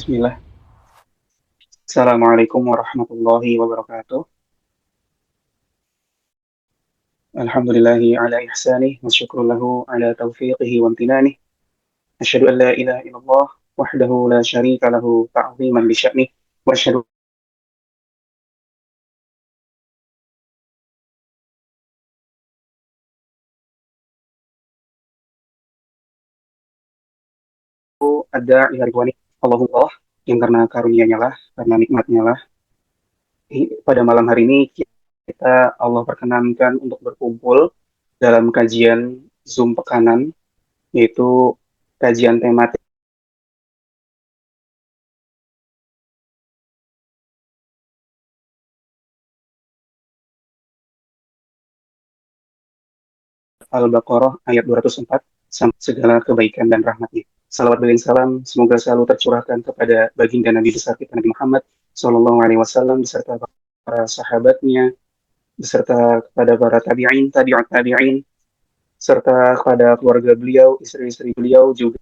Bismillah. Assalamualaikum warahmatullahi wabarakatuh. Alhamdulillahi ala ihsanih wa syukru lahu ala taufiqihi wa amtinanih. Asyhadu an la ilaha illallah wahdahu la syarika lahu ta'ziman li sya'nih wa asyhadu ada ila ridwani Allahullah yang karena karunia-Nya lah, karena nikmat-Nya lah. Pada malam hari ini kita Allah perkenankan untuk berkumpul dalam kajian Zoom pekanan, yaitu kajian tematik Al-Baqarah ayat 204, segala kebaikan dan rahmatnya. Salawat dan salam semoga selalu tercurahkan kepada baginda Nabi besar kita Nabi Muhammad Sallallahu Alaihi Wasallam beserta para sahabatnya, beserta kepada para tabi'in, tabi'at tabi'in, serta kepada keluarga beliau, istri-istri beliau juga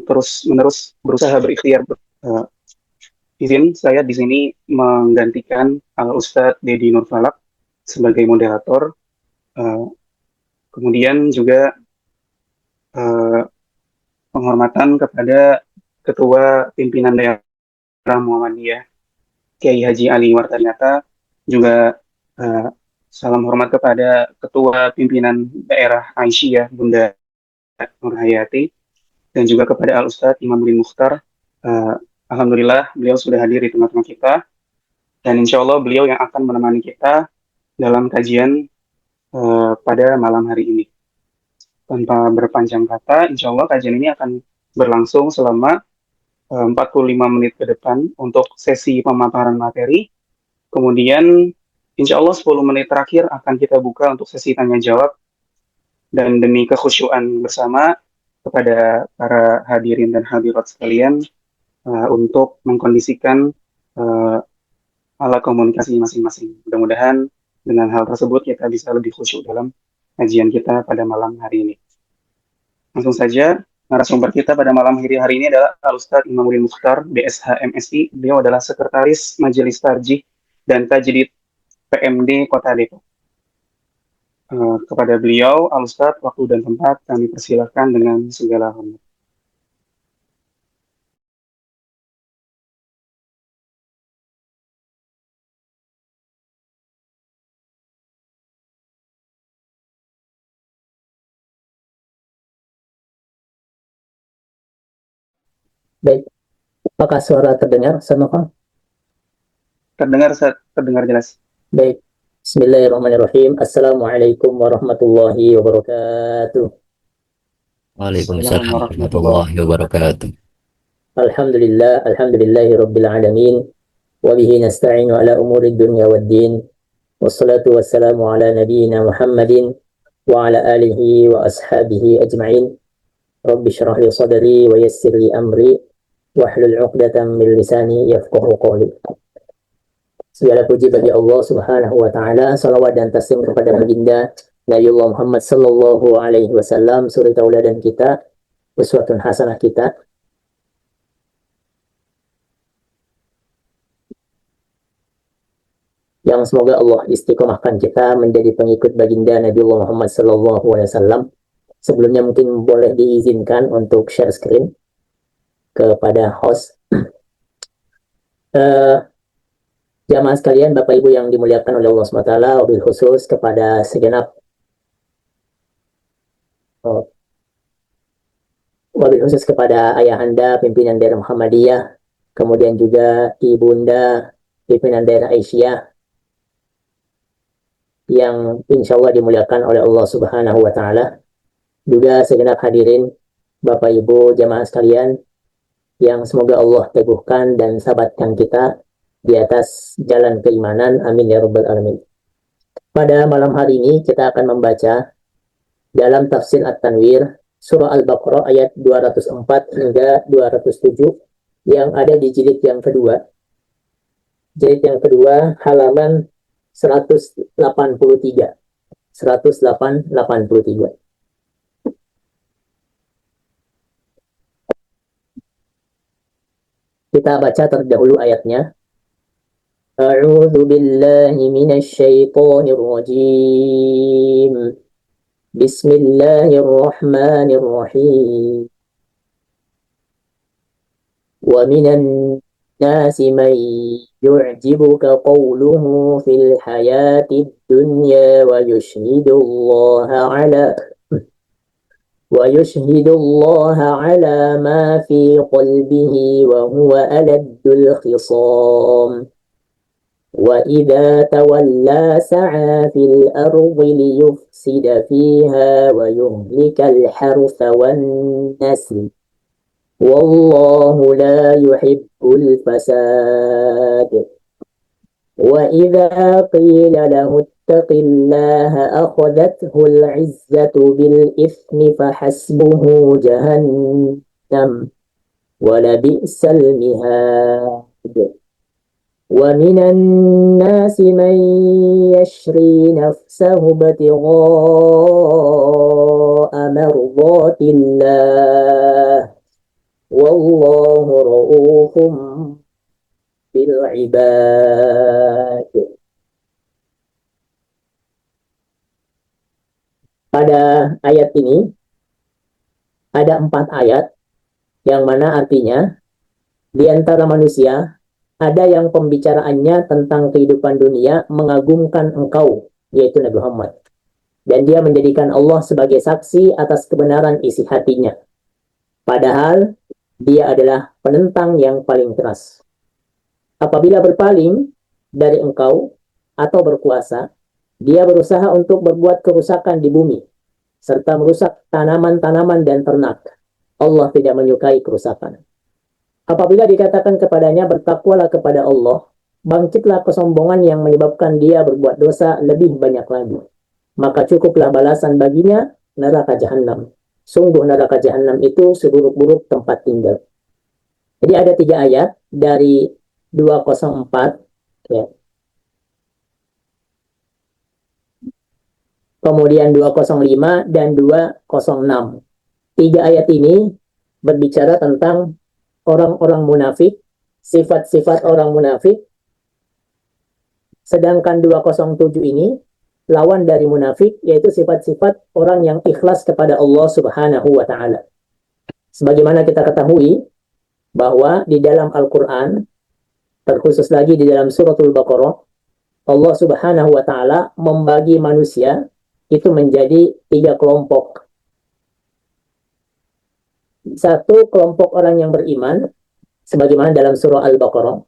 terus-menerus berusaha berikhtiar. Izin saya di sini menggantikan Al-Ustadz Dedi Nurfalak sebagai moderator. Kemudian juga penghormatan kepada Ketua Pimpinan Daerah Muhammadiyah Kiai Haji Ali Wartanata, juga salam hormat kepada Ketua Pimpinan Daerah Aisyah Bunda Nurhayati, dan juga kepada Al-Ustadz Imamuddin Mukhtar. Alhamdulillah beliau sudah hadir di tengah-tengah kita, dan insya Allah beliau yang akan menemani kita dalam kajian pada malam hari ini. Tanpa berpanjang kata, insya Allah kajian ini akan berlangsung selama 45 menit ke depan untuk sesi pemaparan materi. Kemudian insya Allah 10 menit terakhir akan kita buka untuk sesi tanya jawab. Dan demi kekhusyuan bersama kepada para hadirin dan hadirat sekalian, untuk mengkondisikan alat komunikasi masing-masing. Mudah-mudahan dengan hal tersebut kita bisa lebih khusyuk dalam kajian kita pada malam hari ini. Langsung saja, narasumber kita pada malam hari ini adalah Al-Ustadz Imamuddin Mukhtar, BSH MSI. Beliau adalah Sekretaris Majelis Tarjih dan Tajdid PMD Kota Depok. Kepada beliau, Al-Ustadz, waktu dan tempat kami persilahkan dengan segala hormat. Baik, apakah suara terdengar sama Kang? Terdengar jelas. Baik, Bismillahirrahmanirrahim. Assalamualaikum warahmatullahi wabarakatuh. Waalaikumsalam warahmatullahi wabarakatuh. Alhamdulillahi rabbil alamin. Wa bihi nasta'inu ala umuri dunya waddin. Wassalatu wassalamu ala nabiyyina Muhammadin wa ala alihi wa ashabihi ajma'in. Rabbi syrah li sadri wa yassir li amri wahlul 'uqdatam min lisani yafqahu qawli. Segala puji bagi Allah Subhanahu wa taala, salawat dan taslim kepada baginda Nabiullah Muhammad sallallahu alaihi wasallam, suri tauladan kita, uswatun hasanah kita. Yang semoga Allah istiqomahkan kita menjadi pengikut baginda Nabiullah Muhammad sallallahu alaihi wasallam. Sebelumnya mungkin boleh diizinkan untuk share screen kepada host. Jamaah sekalian, Bapak Ibu yang dimuliakan oleh Allah SWT, wabil khusus kepada segenap wabil khusus kepada ayahanda pimpinan daerah Muhammadiyah, kemudian juga ibunda pimpinan daerah Aisyah yang insya Allah dimuliakan oleh Allah Subhanahu wa Ta'ala, juga segenap hadirin Bapak Ibu jamaah sekalian yang semoga Allah teguhkan dan sabatkan kita di atas jalan keimanan, amin ya rabbal alamin. Pada malam hari ini kita akan membaca dalam tafsir At-Tanwir surah Al-Baqarah ayat 204 hingga 207 yang ada di jilid yang kedua. Jilid yang kedua halaman 183. 183. Kita baca terdahulu ayatnya. A'udzu billahi minasy syaithanir rajim. Bismillahirrahmanirrahim. Wa minan nasi man yu'jibuka qawluhu fil hayatid dunya wa يشهد الله على ما في قلبه وهو ألد الخصام وإذا تولى سعى في الأرض ليفسد فيها ويهلك الحرث والنسل والله لا يحب الفساد وإذا قيل له اتق الله أخذته العزة بالإثم فحسبه جهنم ولبئس المهاد ومن الناس من يشري نفسه ابتغاء مرضات الله والله رؤوف بالعباد. Pada ayat ini ada 4 ayat yang mana artinya di antara manusia ada yang pembicaraannya tentang kehidupan dunia mengagungkan engkau, yaitu Nabi Muhammad, dan dia menjadikan Allah sebagai saksi atas kebenaran isi hatinya, padahal dia adalah penentang yang paling keras. Apabila berpaling dari engkau atau berkuasa, dia berusaha untuk berbuat kerusakan di bumi, serta merusak tanaman-tanaman dan ternak. Allah tidak menyukai kerusakan. Apabila dikatakan kepadanya, bertakwalah kepada Allah, bangkitlah kesombongan yang menyebabkan dia berbuat dosa lebih banyak lagi. Maka cukuplah balasan baginya neraka jahanam. Sungguh neraka jahanam itu seburuk-buruk tempat tinggal. Jadi ada 3 ayat dari 204, ya. Kemudian 205 dan 206. 3 ayat ini berbicara tentang orang-orang munafik, sifat-sifat orang munafik. Sedangkan 207 ini lawan dari munafik, yaitu sifat-sifat orang yang ikhlas kepada Allah Subhanahu wa taala. Sebagaimana kita ketahui bahwa di dalam Al-Qur'an, terkhusus lagi di dalam suratul Baqarah, Allah Subhanahu wa taala membagi manusia itu menjadi 3 kelompok. Satu kelompok orang yang beriman, sebagaimana dalam surah Al-Baqarah.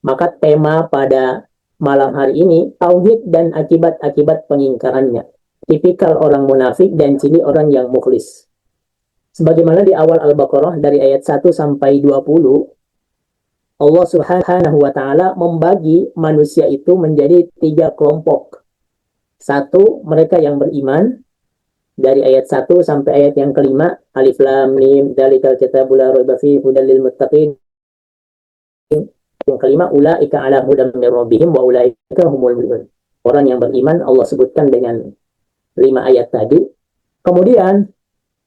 Maka tema pada malam hari ini, tauhid dan akibat-akibat pengingkarannya. Tipikal orang munafik dan ciri orang yang mukhlis. Sebagaimana di awal Al-Baqarah dari ayat 1 sampai 20, Allah Subhanahu wa taala membagi manusia itu menjadi 3 kelompok. Satu, mereka yang beriman, dari ayat 1 sampai ayat yang kelima, Alif Lam Mim dzalikal kitabul la raiba fihi hudal lil muttaqin. Yang kelima, ulaika ala hudan mir rabbihim wa ulaika humul mu'minun. Orang yang beriman Allah sebutkan dengan 5 ayat tadi. Kemudian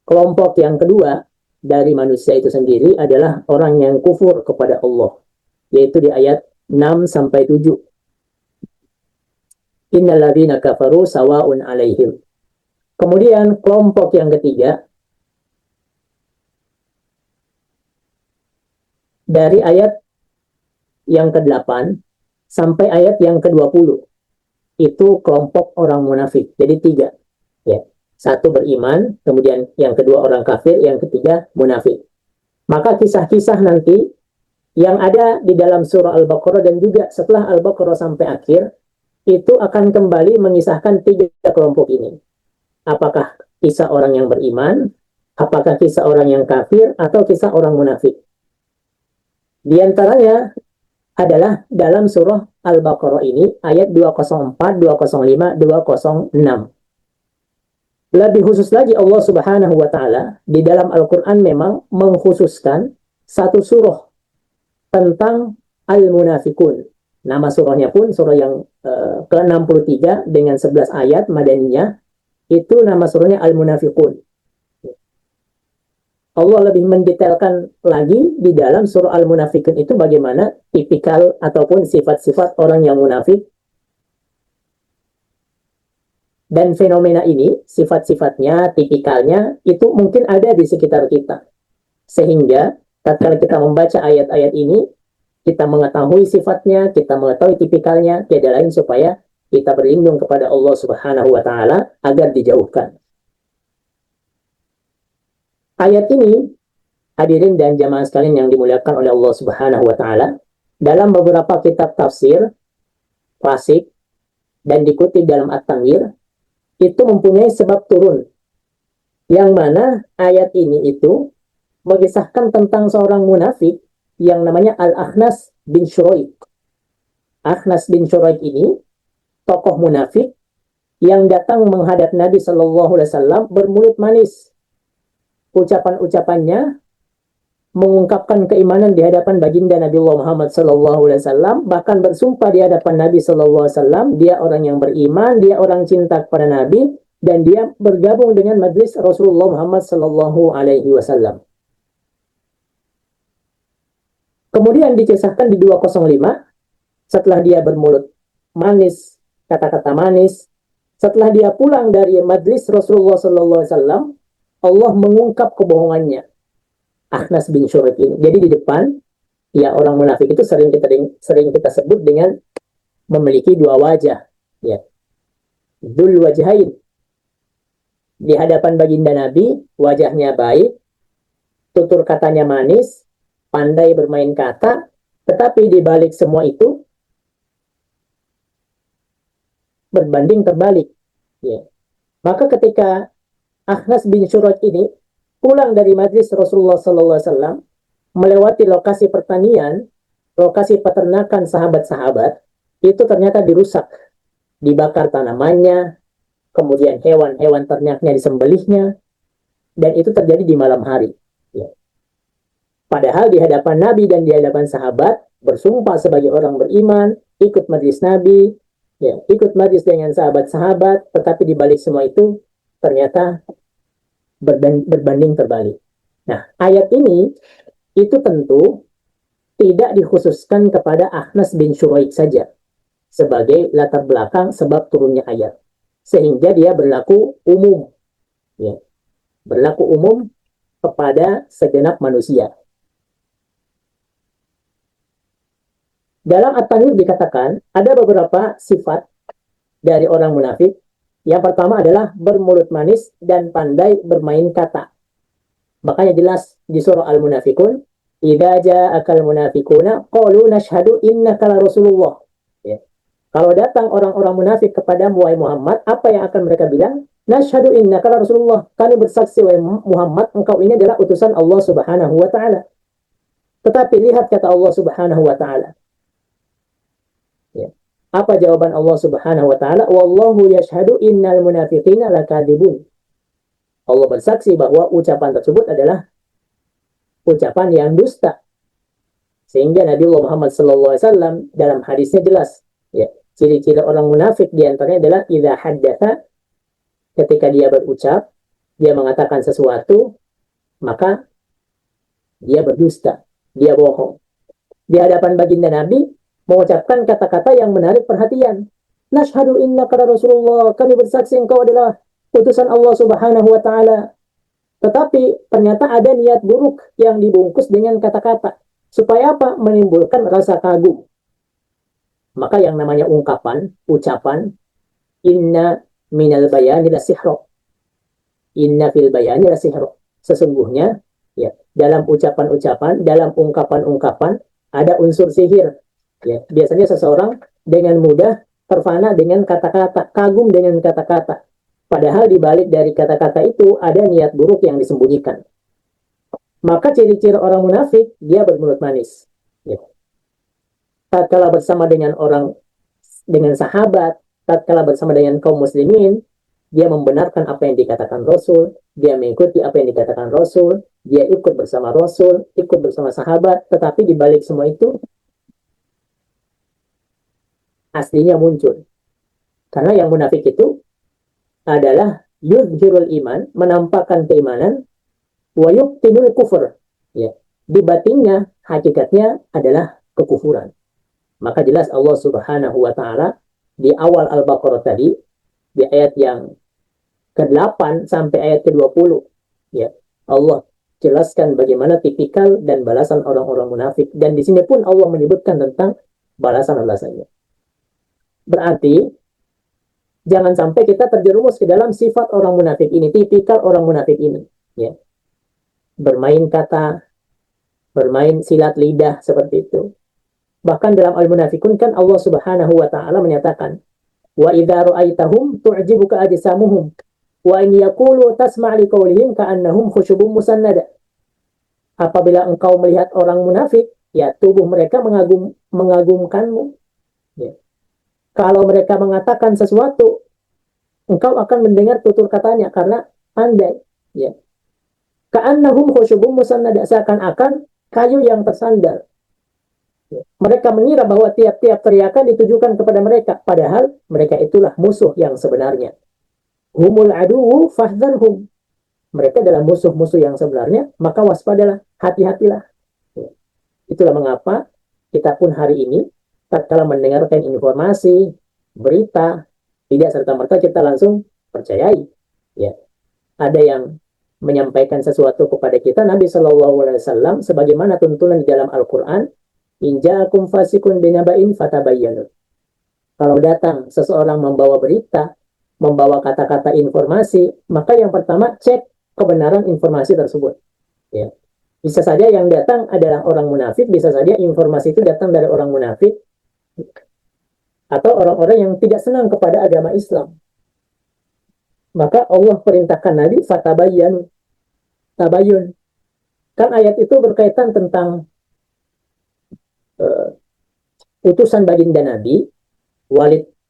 kelompok yang kedua dari manusia itu sendiri adalah orang yang kufur kepada Allah, yaitu di ayat 6 sampai 7. Innal ladzina kafaru sawa'un 'alaihim. Kemudian kelompok yang ketiga dari ayat yang ke-8 sampai ayat yang ke-20. Itu kelompok orang munafik. Jadi 3, ya. Satu beriman, kemudian yang kedua orang kafir, yang ketiga munafik. Maka kisah-kisah nanti yang ada di dalam surah Al-Baqarah dan juga setelah Al-Baqarah sampai akhir, itu akan kembali mengisahkan 3 kelompok ini. Apakah kisah orang yang beriman, apakah kisah orang yang kafir, atau kisah orang munafik. Di antaranya adalah dalam surah Al-Baqarah ini, ayat 204, 205, 206. Lebih khusus lagi Allah Subhanahu wa ta'ala di dalam Al-Quran memang mengkhususkan satu surah tentang Al-Munafikun. Nama surahnya pun surah yang ke-63 dengan 11 ayat Madaniyah, itu nama surahnya Al-Munafiqun. Allah lebih mendetailkan lagi di dalam surah Al-Munafiqun itu bagaimana tipikal ataupun sifat-sifat orang yang munafik. Dan fenomena ini, sifat-sifatnya, tipikalnya, itu mungkin ada di sekitar kita. Sehingga, tatkala kita membaca ayat-ayat ini, kita mengetahui sifatnya, kita mengetahui tipikalnya, tiada lain supaya kita berlindung kepada Allah Subhanahu wa Ta'ala agar dijauhkan. Ayat ini, hadirin dan jamaah sekalian yang dimuliakan oleh Allah Subhanahu wa Ta'ala, dalam beberapa kitab tafsir klasik dan dikutip dalam At-Tanwir, itu mempunyai sebab turun, yang mana ayat ini itu mengisahkan tentang seorang munafik yang namanya Al-Akhnas bin Syuraik. Akhnas bin Syuraik ini tokoh munafik yang datang menghadap Nabi Shallallahu Alaihi Wasallam bermulut manis. Ucapan-ucapannya mengungkapkan keimanan di hadapan baginda Nabi Muhammad Shallallahu Alaihi Wasallam, bahkan bersumpah di hadapan Nabi Shallallahu Alaihi Wasallam dia orang yang beriman, dia orang cinta kepada Nabi, dan dia bergabung dengan majlis Rasulullah Muhammad Shallallahu Alaihi Wasallam. Kemudian dikisahkan di 205, setelah dia bermulut manis, kata-kata manis, setelah dia pulang dari majlis Rasulullah Shallallahu Alaihi Wasallam, Allah mengungkap kebohongannya. Akhnas bin Syuraik ini. Jadi di depan, ya orang munafik itu sering kita sebut dengan memiliki dua wajah. Ya. Dzul wajhain. Di hadapan baginda Nabi, wajahnya baik, tutur katanya manis, pandai bermain kata, tetapi di balik semua itu berbanding terbalik. Ya. Maka ketika Akhnas bin Syuraik ini pulang dari majlis Rasulullah SAW, melewati lokasi pertanian, lokasi peternakan sahabat-sahabat, itu ternyata dirusak, dibakar tanamannya, kemudian hewan-hewan ternaknya disembelihnya, dan itu terjadi di malam hari. Ya. Padahal di hadapan Nabi dan di hadapan sahabat, bersumpah sebagai orang beriman, ikut majlis Nabi, ya, ikut majlis dengan sahabat-sahabat, tetapi di balik semua itu ternyata berbanding terbalik. Nah, ayat ini itu tentu tidak dikhususkan kepada Akhnas bin Syuraik saja sebagai latar belakang sebab turunnya ayat, sehingga dia berlaku umum, ya, berlaku umum kepada segenap manusia. Dalam At-Tanwir dikatakan ada beberapa sifat dari orang munafik. Yang pertama adalah bermulut manis dan pandai bermain kata. Makanya jelas di surah Al-Munafiqun, idza ja'akal munafiquna qalu nashhadu innaka la rasulullah. Ya. Kalau datang orang-orang munafik kepada Muhammad, apa yang akan mereka bilang? Nashhadu innaka la rasulullah. Kami bersaksi wahai Muhammad, engkau ini adalah utusan Allah Subhanahu wa taala. Tetapi lihat kata Allah Subhanahu wa taala. Ya. Apa jawaban Allah Subhanahu wa taala? Wallahu yashhadu innal munafiqina lakadzibun. Allah bersaksi bahwa ucapan tersebut adalah ucapan yang dusta. Sehingga Nabi Muhammad sallallahu alaihi wasallam dalam hadisnya jelas, ya, ciri-ciri orang munafik di antaranya adalah idza haddatsa, ketika dia berucap, dia mengatakan sesuatu, maka dia berdusta, dia bohong. Di hadapan baginda Nabi mengucapkan kata-kata yang menarik perhatian. Nashhadu innaka Rasulullah, kami bersaksi engkau adalah utusan Allah Subhanahu wa taala. Tetapi ternyata ada niat buruk yang dibungkus dengan kata-kata. Supaya apa? Menimbulkan rasa kagum. Maka yang namanya ungkapan, ucapan, inna minal bayani la sihra. Inna fil bayani la sihra. Sesungguhnya, ya, dalam ucapan-ucapan, dalam ungkapan-ungkapan ada unsur sihir. Ya, biasanya seseorang dengan mudah terfana dengan kata-kata, kagum dengan kata-kata. Padahal di balik dari kata-kata itu ada niat buruk yang disembunyikan. Maka ciri-ciri orang munafik, dia bermulut manis. Ya. Tatkala bersama dengan sahabat, tatkala bersama dengan kaum muslimin, dia membenarkan apa yang dikatakan Rasul, dia mengikuti apa yang dikatakan Rasul, dia ikut bersama Rasul, ikut bersama sahabat, tetapi di balik semua itu aslinya muncul. Karena yang munafik itu adalah yudhirul iman, menampakkan keimanan, wa yubtinul kufur. Ya. Di batinnya, hakikatnya adalah kekufuran. Maka jelas Allah Subhanahu wa Ta'ala di awal Al-Baqarah tadi, di ayat yang ke-8 sampai ayat ke-20, ya, Allah jelaskan bagaimana tipikal dan balasan orang-orang munafik. Dan di sini pun Allah menyebutkan tentang balasan-balasannya. Berarti jangan sampai kita terjerumus ke dalam sifat orang munafik ini, tipikal orang munafik ini, ya. Bermain kata, bermain silat lidah seperti itu. Bahkan dalam Al-Munafikun kan Allah Subhanahu wa Ta'ala menyatakan, wa idza ra'aitahum tu'jibuka ajsamuhum wa in yaqulu tasma' liqaulihim ka'annahum khusyubun musannada. Apabila engkau melihat orang munafik, ya tubuh mereka mengagumkanmu. Ya. Kalau mereka mengatakan sesuatu, engkau akan mendengar tutur katanya karena pandai. Ya. Ka'annahum khusyubun musannada, seakan-akan kayu yang tersandar. Mereka mengira bahwa tiap-tiap teriakan ditujukan kepada mereka, padahal mereka itulah musuh yang sebenarnya. Humul aduwu fahdharhum. Mereka adalah musuh-musuh yang sebenarnya, maka waspadalah, hati-hatilah. Itulah mengapa kita pun hari ini, tatkala mendengarkan informasi, berita, tidak serta-merta kita langsung percayai. Ya. Ada yang menyampaikan sesuatu kepada kita, Nabi SAW, sebagaimana tuntunan di dalam Al-Quran, in ja'akum fasikun binaba'in fatabayyanu. Kalau datang seseorang membawa berita, membawa kata-kata informasi, maka yang pertama cek kebenaran informasi tersebut. Ya. Bisa saja yang datang adalah orang munafik, bisa saja informasi itu datang dari orang munafik, atau orang-orang yang tidak senang kepada agama Islam. Maka Allah perintahkan Nabi fatabayyanu, tabayyun. Kan ayat itu berkaitan tentang utusan baginda Nabi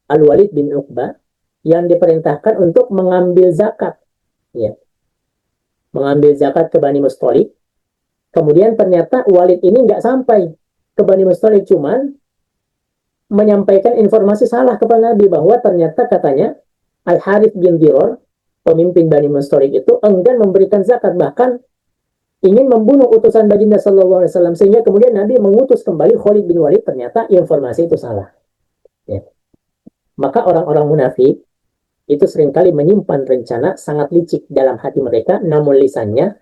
Al-Walid bin Uqbah yang diperintahkan untuk mengambil zakat, ya, mengambil zakat ke Bani Musthalib. Kemudian ternyata Walid ini nggak sampai ke Bani Musthalib, cuman menyampaikan informasi salah kepada Nabi bahwa ternyata katanya Al-Harith bin Diror, pemimpin Bani Musthalib itu enggan memberikan zakat, bahkan ingin membunuh utusan baginda sallallahu alaihi wasallam, sehingga kemudian Nabi mengutus kembali Khalid bin Walid. Ternyata informasi itu salah. Ya. Maka orang-orang munafik itu seringkali menyimpan rencana sangat licik dalam hati mereka, namun lisannya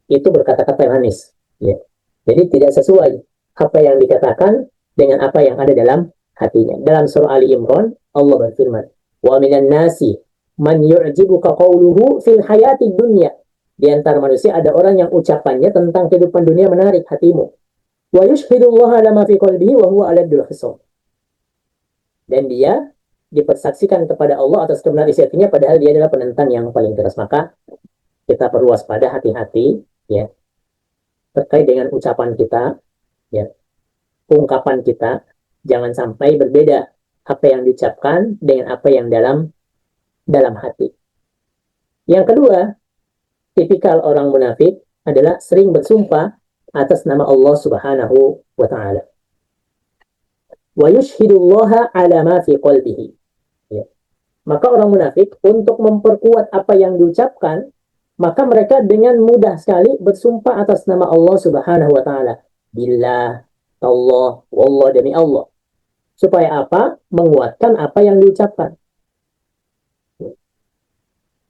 itu berkata-kata manis. Ya. Jadi tidak sesuai apa yang dikatakan dengan apa yang ada dalam hatinya. Dalam surah Ali Imran, Allah berfirman, wa minan nasi man yu'jibuka qawluhu fil hayati dunya. Di antara manusia ada orang yang ucapannya tentang kehidupan dunia menarik hatimu. Wa yushhidullaha ala ma fi qalbihi wa huwa aladul khisam. Dan dia dipersaksikan kepada Allah atas kebenaran isi hatinya, padahal dia adalah penentang yang paling keras. Maka kita perlu waspada, hati-hati, ya, terkait dengan ucapan kita, ya, ungkapan kita, jangan sampai berbeda apa yang diucapkan dengan apa yang dalam hati. Yang kedua, tipikal orang munafik adalah sering bersumpah atas nama Allah Subhanahu wa Ta'ala. Wa yushhidullaha ala ma fi qalbihi. Ya. Maka orang munafik untuk memperkuat apa yang diucapkan, maka mereka dengan mudah sekali bersumpah atas nama Allah Subhanahu wa Ta'ala. Billah, Allah, wallah, demi Allah. Supaya apa? Menguatkan apa yang diucapkan.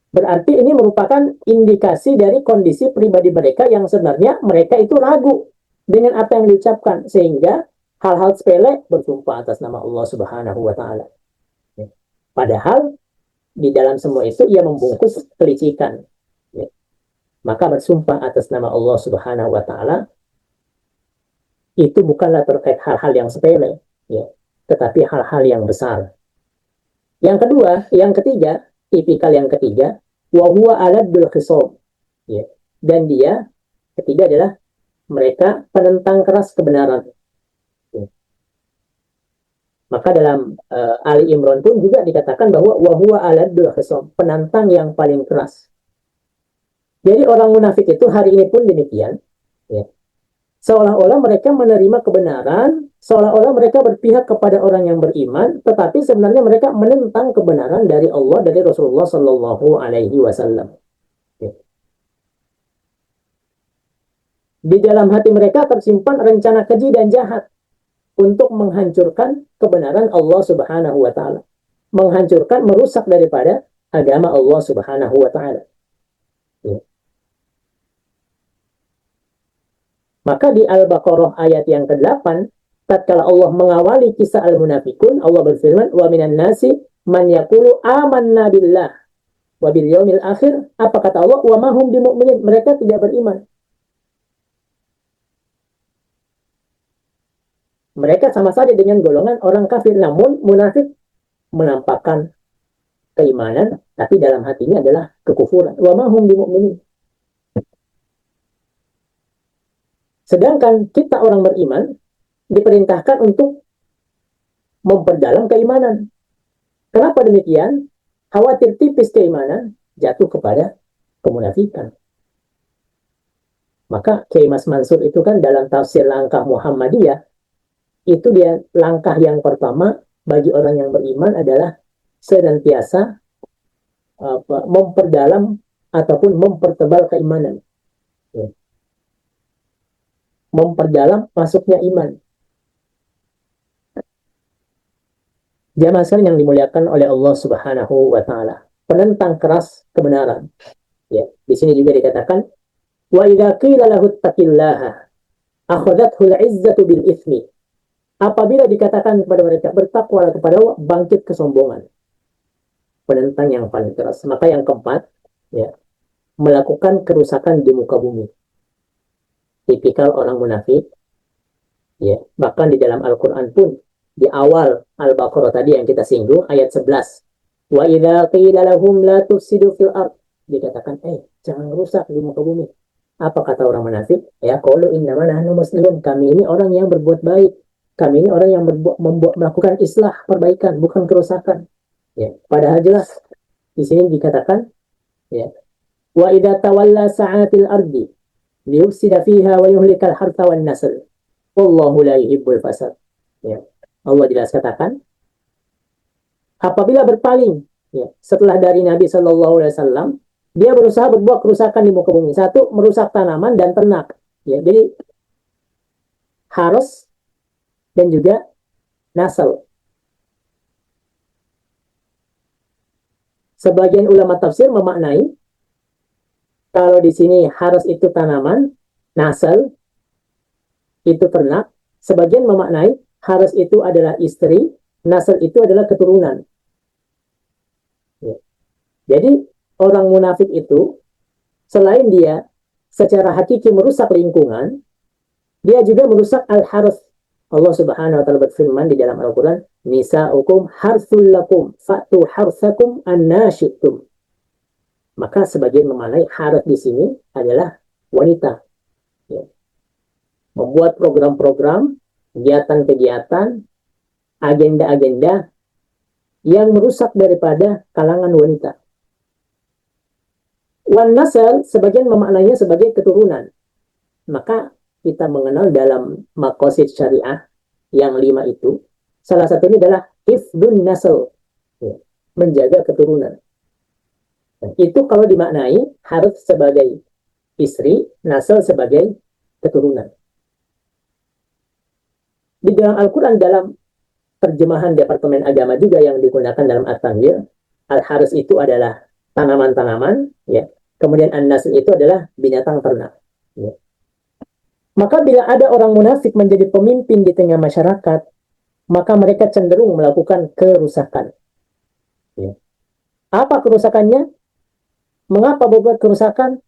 Berarti ini merupakan indikasi dari kondisi pribadi mereka yang sebenarnya mereka itu ragu dengan apa yang diucapkan, sehingga hal-hal sepele bersumpah atas nama Allah Subhanahu wa Ta'ala. Padahal di dalam semua itu ia membungkus kelicikan. Maka bersumpah atas nama Allah Subhanahu wa Ta'ala itu bukanlah terkait hal-hal yang sepele, ya, tetapi hal-hal yang besar. Yang kedua, yang ketiga, tipikal yang ketiga, wa huwa aladul khisam. Ya. Dan dia ketiga adalah mereka penentang keras kebenaran. Ya. Maka dalam Ali Imran pun juga dikatakan bahwa wa huwa aladul khisam, penantang yang paling keras. Jadi orang munafik itu hari ini pun demikian, ya. Seolah-olah mereka menerima kebenaran Seolah-olah mereka berpihak kepada orang yang beriman, tetapi sebenarnya mereka menentang kebenaran dari Allah, dari Rasulullah Shallallahu Alaihi Wasallam. Di dalam hati mereka tersimpan rencana keji dan jahat untuk menghancurkan kebenaran Allah Subhanahu wa Ta'ala, menghancurkan, merusak daripada agama Allah Subhanahu wa Ta'ala. Maka di Al-Baqarah ayat yang ke-8, tatkala Allah mengawali kisah al-munafikun, Allah berfirman, wa minan nasi man yaqulu amanna billah wa bil yaumil akhir. Apa kata Allah? Wa ma hum bimu'minin. Mereka tidak beriman. Mereka sama saja dengan golongan orang kafir, namun munafik menampakkan keimanan, tapi dalam hatinya adalah kekufuran. Wa ma hum bimu'minin. Sedangkan kita orang beriman diperintahkan untuk memperdalam keimanan. Kenapa demikian? Khawatir tipis keimanan jatuh kepada kemunafikan. Maka Kiai Mas Mansur itu kan dalam tafsir langkah Muhammadiyah, itu dia langkah yang pertama bagi orang yang beriman adalah senantiasa memperdalam ataupun mempertebal keimanan. Memperdalam masuknya iman. Jamaah sekalian yang dimuliakan oleh Allah Subhanahu wa Ta'ala, penentang keras kebenaran. Ya, di sini juga dikatakan, wa idza qila lahu ittaqillaha akhadhathu al-'izzatu bil itsmi. Apabila dikatakan kepada mereka bertakwalah kepada Allah, bangkit kesombongan. Penentang yang paling keras. Maka yang keempat, ya, melakukan kerusakan di muka bumi. Tipikal orang munafik. Ya, bahkan di dalam Al-Qur'an pun di awal Al-Baqarah tadi yang kita singgung ayat 11. Wa idza qila lahum la tufsidu fil ard, dikatakan jangan rusak di muka bumi. Apa kata orang munafik? Ya, qalu innama nahnu muslimun, kami ini orang yang berbuat baik. Kami ini orang yang melakukan islah, perbaikan, bukan kerusakan. Ya, padahal jelas di sini dikatakan, ya, wa idza tawalla sa'atil ardi liyufsida fiha wa yuhlikal harta wan nasl. Wallahu la yuhibbul fasad. Ya. Allah jelas katakan, apabila berpaling, ya, setelah dari Nabi Shallallahu Alaihi Wasallam, dia berusaha berbuat kerusakan di muka bumi. Satu, merusak tanaman dan ternak. Ya, jadi harus dan juga nasl. Sebagian ulama tafsir memaknai kalau di sini harus itu tanaman, nasl itu ternak. Sebagian memaknai haras itu adalah istri, nasl itu adalah keturunan. Ya. Jadi orang munafik itu selain dia secara hakiki merusak lingkungan, dia juga merusak al-harth. Allah Subhanahu wa Ta'ala berfirman di dalam Al-Quran, nisa'ukum harthul lakum fa'tu harthakum anna syi'tum. Maka sebagian memaknai harth di sini adalah wanita. Ya. Membuat program-program, kegiatan-kegiatan, agenda-agenda yang merusak daripada kalangan wanita. Wan nasl sebagian memaknainya sebagai keturunan. Maka kita mengenal dalam maqasid syariah yang 5 itu, salah satunya adalah hifdun nasl, ya, menjaga keturunan. Dan itu kalau dimaknai harus sebagai istri, nasl sebagai keturunan. Di dalam Al-Quran, dalam terjemahan Departemen Agama juga yang digunakan dalam At-Tanwir, al-harus itu adalah tanaman-tanaman, ya. Kemudian an-nasl itu adalah binatang ternak. Ya. Maka bila ada orang munafik menjadi pemimpin di tengah masyarakat, maka mereka cenderung melakukan kerusakan. Ya. Apa kerusakannya? Mengapa berbuat kerusakan?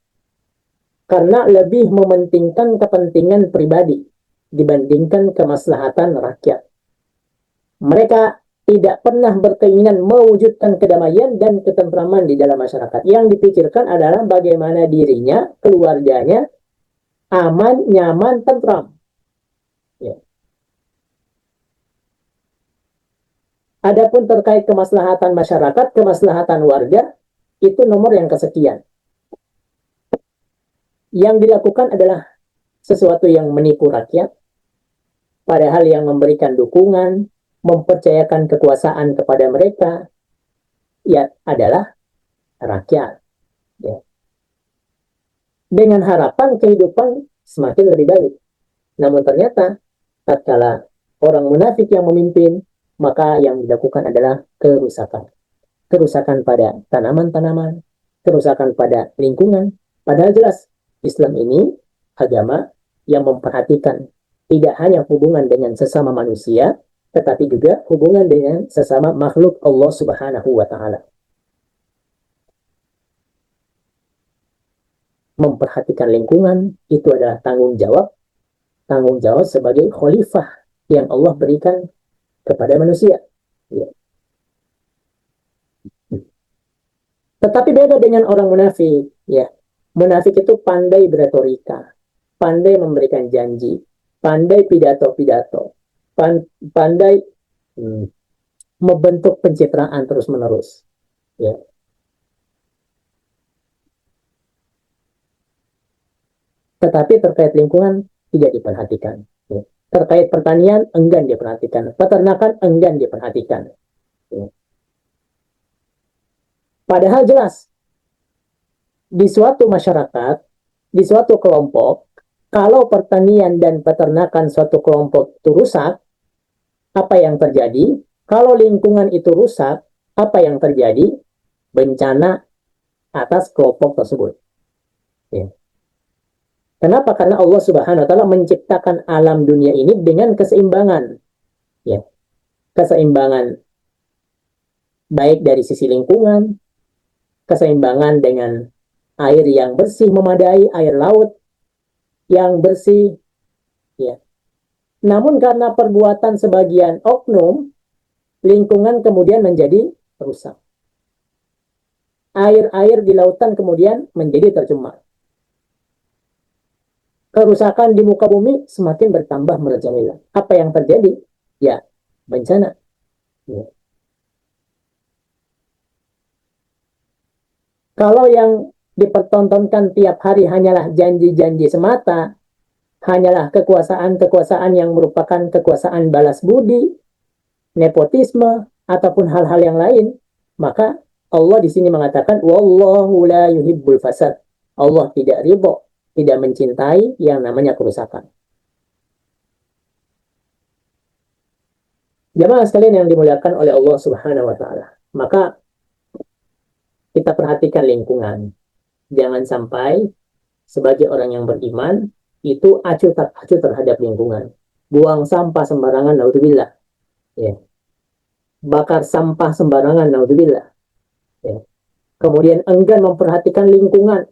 Karena lebih mementingkan kepentingan pribadi dibandingkan kemaslahatan rakyat. Mereka tidak pernah berkeinginan mewujudkan kedamaian dan ketentraman di dalam masyarakat. Yang dipikirkan adalah bagaimana dirinya, keluarganya, aman, nyaman, tentram. Ya. Adapun terkait kemaslahatan masyarakat, kemaslahatan warga, itu nomor yang kesekian. Yang dilakukan adalah sesuatu yang menipu rakyat, Padahal yang memberikan dukungan, mempercayakan kekuasaan kepada mereka, ya adalah rakyat. Ya. Dengan harapan kehidupan semakin lebih baik. Namun ternyata, tatkala orang munafik yang memimpin, maka yang dilakukan adalah kerusakan. Kerusakan pada tanaman-tanaman, kerusakan pada lingkungan. Padahal jelas, Islam ini agama yang memperhatikan tidak hanya hubungan dengan sesama manusia, tetapi juga hubungan dengan sesama makhluk Allah Subhanahu wa Ta'ala. Memperhatikan lingkungan itu adalah tanggung jawab sebagai khalifah yang Allah berikan kepada manusia. Ya. Tetapi beda dengan orang munafik. Ya. Munafik itu pandai berretorika, pandai memberikan janji, pandai pidato-pidato, pandai membentuk pencitraan terus-menerus. Ya. Tetapi terkait lingkungan tidak diperhatikan. Ya. Terkait pertanian enggan diperhatikan, peternakan enggan diperhatikan. Ya. Padahal jelas di suatu masyarakat, di suatu kelompok, kalau pertanian dan peternakan suatu kelompok itu rusak, apa yang terjadi? Kalau lingkungan itu rusak, apa yang terjadi? Bencana atas kelompok tersebut. Ya. Kenapa? Karena Allah Subhanahu wa Ta'ala menciptakan alam dunia ini dengan keseimbangan. Ya. Keseimbangan baik dari sisi lingkungan, keseimbangan dengan air yang bersih memadai, air laut yang bersih. Ya. Namun karena perbuatan sebagian oknum, lingkungan kemudian menjadi rusak. Air-air di lautan kemudian menjadi tercemar. Kerusakan di muka bumi semakin bertambah merajalela. Apa yang terjadi? Ya, bencana. Ya. Kalau yang dipertontonkan tiap hari hanyalah janji-janji semata, hanyalah kekuasaan-kekuasaan yang merupakan kekuasaan balas budi, nepotisme, ataupun hal-hal yang lain, maka Allah di sini mengatakan, Wallahu la yuhibbul fasad. Allah tidak ridho, tidak mencintai yang namanya kerusakan. Jamaah sekalian yang dimuliakan oleh Allah Subhanahu wa Ta'ala, maka kita perhatikan lingkungan. Jangan sampai sebagai orang yang beriman itu acuh terhadap lingkungan. Buang sampah sembarangan, naudzubillah. Ya. Bakar sampah sembarangan, naudzubillah. Ya. Kemudian enggan memperhatikan lingkungan.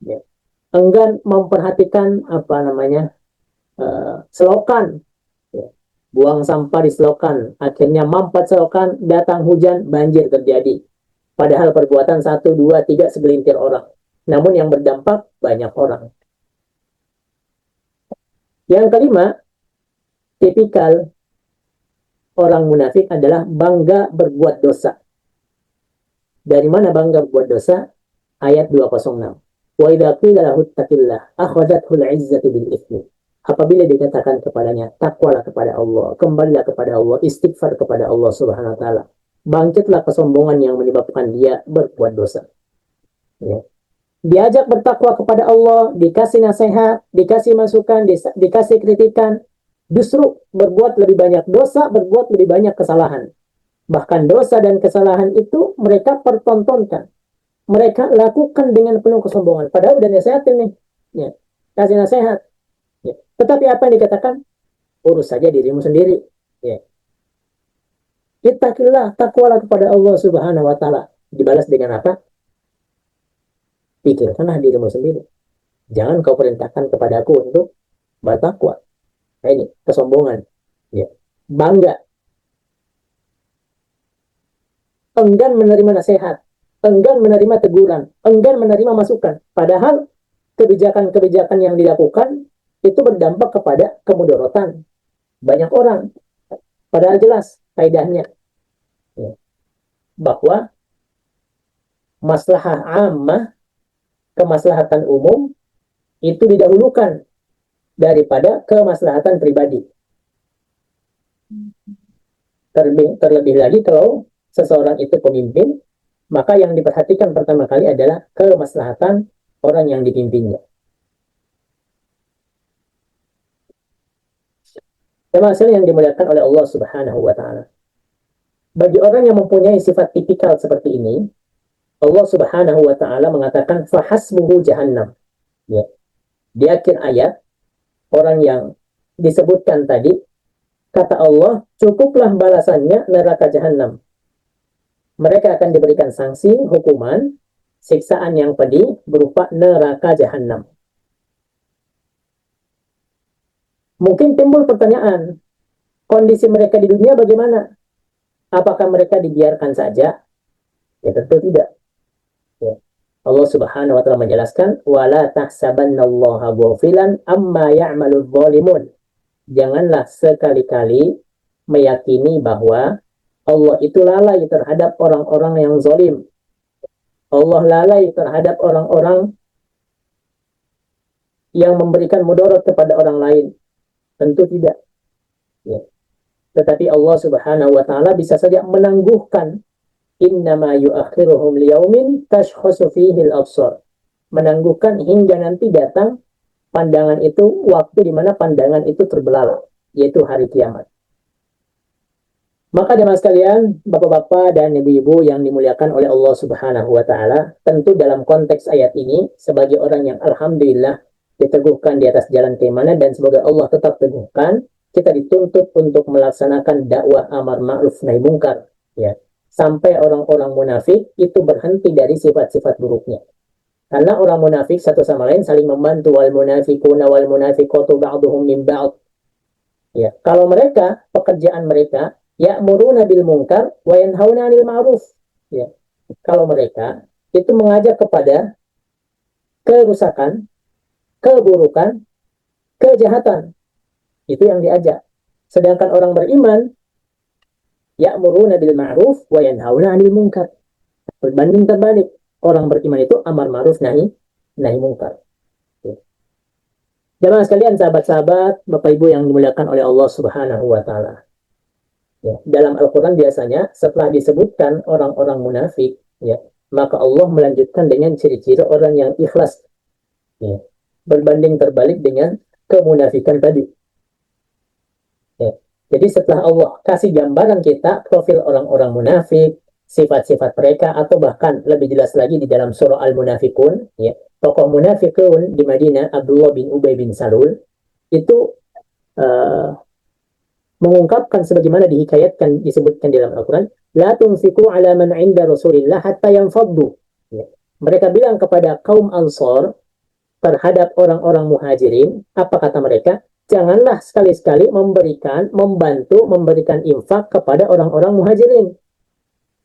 Ya. Enggan memperhatikan selokan. Ya. Buang sampah di selokan, akhirnya mampet selokan, datang hujan, banjir terjadi. Padahal perbuatan 1, 2, 3 segelintir orang. Namun yang berdampak banyak orang. Yang kelima, tipikal orang munafik adalah bangga berbuat dosa. Dari mana bangga berbuat dosa? Ayat 206. Wa idza qila lahu ittaqillah akhadhathu al-'izzatu bil itsmi. Apabila dikatakan kepadanya, takwalah kepada Allah, kembalilah kepada Allah, istighfar kepada Allah Subhanahu wa Ta'ala, bangkitlah kesombongan yang menyebabkan dia berbuat dosa. Ya. Diajak bertakwa kepada Allah, dikasih nasihat, dikasih masukan, dikasih kritikan, justru berbuat lebih banyak dosa, berbuat lebih banyak kesalahan. Bahkan dosa dan kesalahan itu mereka pertontonkan. Mereka lakukan dengan penuh kesombongan. Padahal udah nasihatin nih. Ya. Kasih nasihat. Ya. Tetapi apa yang dikatakan? Urus saja dirimu sendiri. Ya. Ittaqillah, takwalah kepada Allah Subhanahu wa Ta'ala. Dibalas dengan apa? Pikirkanlah dirimu sendiri. Jangan kau perintahkan kepada aku untuk bertakwa. Nah, ini kesombongan. Ya. Bangga. Enggan menerima nasihat. Enggan menerima teguran. Enggan menerima masukan. Padahal kebijakan-kebijakan yang dilakukan itu berdampak kepada kemudorotan banyak orang. Padahal jelas kaidahnya. Ya. Bahwa maslahah ammah, kemaslahatan umum itu didahulukan daripada kemaslahatan pribadi. Terlebih lagi kalau seseorang itu pemimpin, maka yang diperhatikan pertama kali adalah kemaslahatan orang yang dipimpinnya. Termasuk yang dimuliakan oleh Allah Subhanahu wa Ta'ala. Bagi orang yang mempunyai sifat tipikal seperti ini, Allah Subhanahu wa Ta'ala mengatakan fahasbuhu jahannam. Ya. Di akhir ayat, orang yang disebutkan tadi, kata Allah, cukuplah balasannya neraka jahannam. Mereka akan diberikan sanksi, hukuman, siksaan yang pedih berupa neraka jahannam. Mungkin timbul pertanyaan, kondisi mereka di dunia bagaimana? Apakah mereka dibiarkan saja? Ya tentu tidak. Ya. Allah Subhanahu wa Ta'ala menjelaskan, wala tahsabannallaha ghafilan amma ya'maludz zalimun. Janganlah sekali-kali meyakini bahwa Allah itu lalai terhadap orang-orang yang zalim. Allah lalai terhadap orang-orang yang memberikan mudarat kepada orang lain. Tentu tidak. Ya. Tetapi Allah Subhanahu wa Ta'ala bisa saja menangguhkan, innama yu'akhiruhum liyaumin tashkhasu fihi al-absar. Menangguhkan hingga nanti datang pandangan itu, waktu di mana pandangan itu terbelalak, yaitu hari kiamat. Maka jemaah sekalian, bapak-bapak dan ibu-ibu yang dimuliakan oleh Allah Subhanahu wa Ta'ala, tentu dalam konteks ayat ini, sebagai orang yang alhamdulillah diteguhkan di atas jalan keimanan dan semoga Allah tetap teguhkan, kita dituntut untuk melaksanakan dakwah amar ma'ruf nahi mungkar, ya, sampai orang-orang munafik itu berhenti dari sifat-sifat buruknya. Karena orang munafik satu sama lain saling membantu, wal munafiquna wal munafiqatu ba'duhum min ba'd. Ya, kalau mereka, pekerjaan mereka ya'muruna bil munkar wa yanhauna 'anil ma'ruf. Ya. Kalau mereka itu mengajak kepada kerusakan, keburukan, kejahatan. Itu yang diajak. Sedangkan orang beriman ya'muruna bil ma'ruf wa yanhauna 'anil munkar. Berbanding terbalik. Orang beriman itu amar ma'ruf nahi munkar. Ya. Jamaah sekalian, sahabat-sahabat, Bapak Ibu yang dimuliakan oleh Allah Subhanahu wa Ta'ala. Ya, dalam Al-Quran biasanya setelah disebutkan orang-orang munafik, ya, maka Allah melanjutkan dengan ciri-ciri orang yang ikhlas. Ya, berbanding terbalik dengan kemunafikan tadi. Ya, jadi setelah Allah kasih gambaran kita profil orang-orang munafik, sifat-sifat mereka, atau bahkan lebih jelas lagi di dalam surah Al-Munafikun, ya, tokoh munafikun di Madinah, Abdullah bin Ubay bin Salul, itu mengungkapkan sebagaimana dihikayatkan, disebutkan di dalam Al-Quran, la tunfiqu ala man 'inda Rasulillah hatta yanfaddu. Ya. Mereka bilang kepada kaum Ansor terhadap orang-orang Muhajirin, apa kata mereka? Janganlah sekali-sekali membantu, memberikan infak kepada orang-orang Muhajirin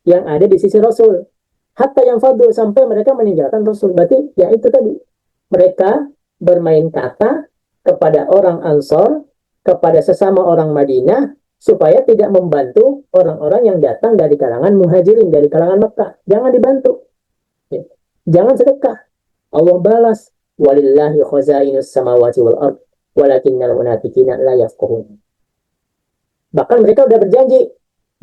yang ada di sisi Rasul. Hatta yanfaddu, sampai mereka meninggalkan Rasul. Berarti ya itu tadi. Mereka bermain kata kepada orang Ansor, kepada sesama orang Madinah, supaya tidak membantu orang-orang yang datang dari kalangan Muhajirin, dari kalangan Mekah. Jangan dibantu. Ya. Jangan sedekah. Allah balas, walillahi khazainus samawati wal ard, walakinnal munafiqina la yafqahun. Bahkan mereka sudah berjanji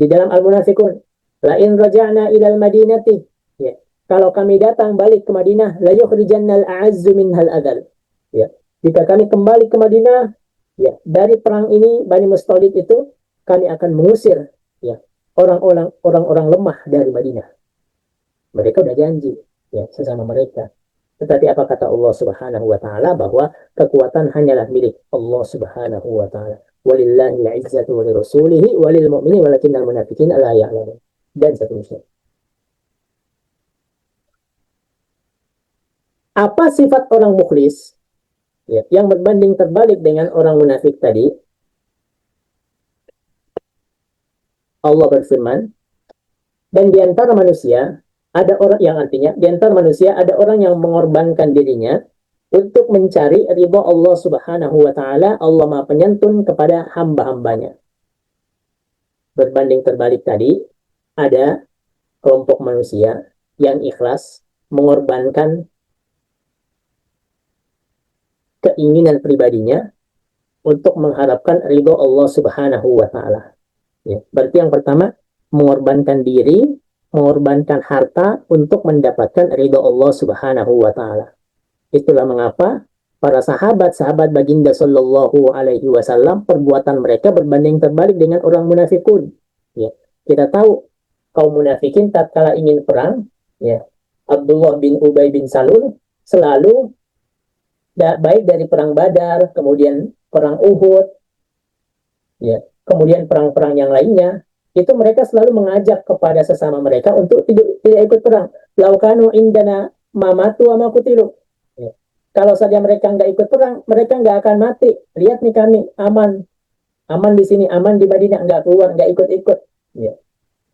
di dalam Al-Munafikun, la in raja'na ilal madinati, ya, kalau kami datang balik ke Madinah, la yukhrijannal a'azzu minhal adal. Ya, jika kami kembali ke Madinah, ya, dari perang ini Bani Mustaliq itu kami akan mengusir, ya, orang-orang lemah dari Madinah. Mereka udah janji, ya, sesama mereka. Tetapi apa kata Allah Subhanahu wa Ta'ala? Bahwa kekuatan hanyalah milik Allah Subhanahu wa Ta'ala. Walillahil 'izzatu wa lirasulihi wa lil mu'minin walakinnal munafiqina la ya'lamun. Dan seterusnya. Apa sifat orang mukhlis, ya, yang berbanding terbalik dengan orang munafik tadi? Allah berfirman, dan di antara manusia ada orang yang, artinya di antara manusia ada orang yang mengorbankan dirinya untuk mencari ridha Allah Subhanahu wa Ta'ala. Allah Maha Penyantun kepada hamba-hambanya. Berbanding terbalik tadi, ada kelompok manusia yang ikhlas mengorbankan keinginan pribadinya untuk mengharapkan ridho Allah Subhanahu wa Ta'ala. Ya, berarti yang pertama mengorbankan diri, mengorbankan harta untuk mendapatkan ridho Allah Subhanahu wa taala. Itulah mengapa para sahabat-sahabat baginda Shallallahu Alaihi Wasallam perbuatan mereka berbanding terbalik dengan orang munafikun. Ya, kita tahu kaum munafikin tatkala ingin perang, ya, Abdullah bin Ubay bin Salul selalu baik dari perang Badar, kemudian perang Uhud, ya, kemudian perang-perang yang lainnya, itu mereka selalu mengajak kepada sesama mereka untuk tidak ikut perang. Laukanu indana mamatu wa makutilu. Ya. Kalau saja mereka nggak ikut perang, mereka nggak akan mati. Lihat nih kami aman, aman di sini, aman di Madinah, nggak keluar, nggak ikut-ikut. Ya.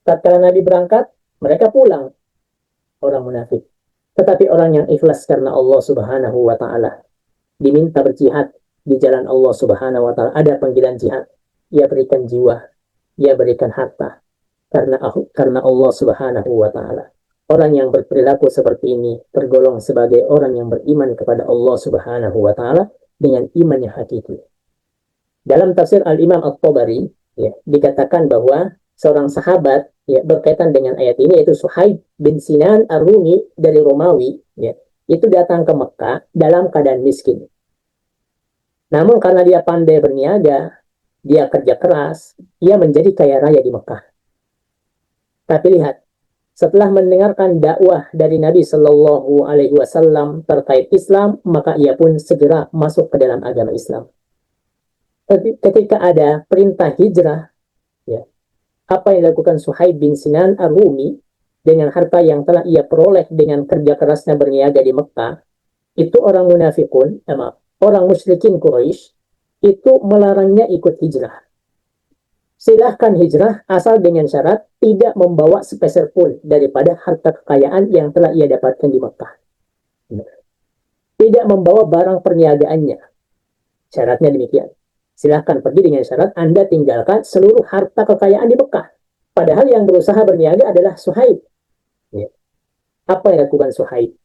Tatkala Nabi berangkat, mereka pulang, orang munafik. Tetapi orang yang ikhlas karena Allah Subhanahu wa taala, diminta berjihad di jalan Allah Subhanahu wa taala, ada panggilan jihad, ia berikan jiwa, ia berikan harta karena Allah Subhanahu wa taala. Orang yang berperilaku seperti ini tergolong sebagai orang yang beriman kepada Allah Subhanahu wa taala dengan iman yang hakiki. Dalam tafsir Al-Imam At-Tabari, ya, dikatakan bahwa seorang sahabat, ya, berkaitan dengan ayat ini, yaitu Suhaib bin Sinan Ar-Rumi dari Romawi, ya, itu datang ke Mekah dalam keadaan miskin. Namun karena dia pandai berniaga, dia kerja keras, ia menjadi kaya raya di Mekah. Tapi lihat, setelah mendengarkan dakwah dari Nabi Shallallahu Alaihi Wasallam terkait Islam, maka ia pun segera masuk ke dalam agama Islam. Ketika ada perintah hijrah, ya, apa yang dilakukan Suhaib bin Sinan Ar-Rumi dengan harta yang telah ia peroleh dengan kerja kerasnya berniaga di Mekah, itu orang munafikun, orang musyrikin Quraisy itu melarangnya ikut hijrah. Silahkan hijrah asal dengan syarat tidak membawa sepeser pun daripada harta kekayaan yang telah ia dapatkan di Mekah. Tidak membawa barang perniagaannya. Syaratnya demikian. Silahkan pergi dengan syarat Anda tinggalkan seluruh harta kekayaan di Mekah. Padahal yang berusaha berniaga adalah Suhaib. Ya. Apa yang dilakukan Suhaib?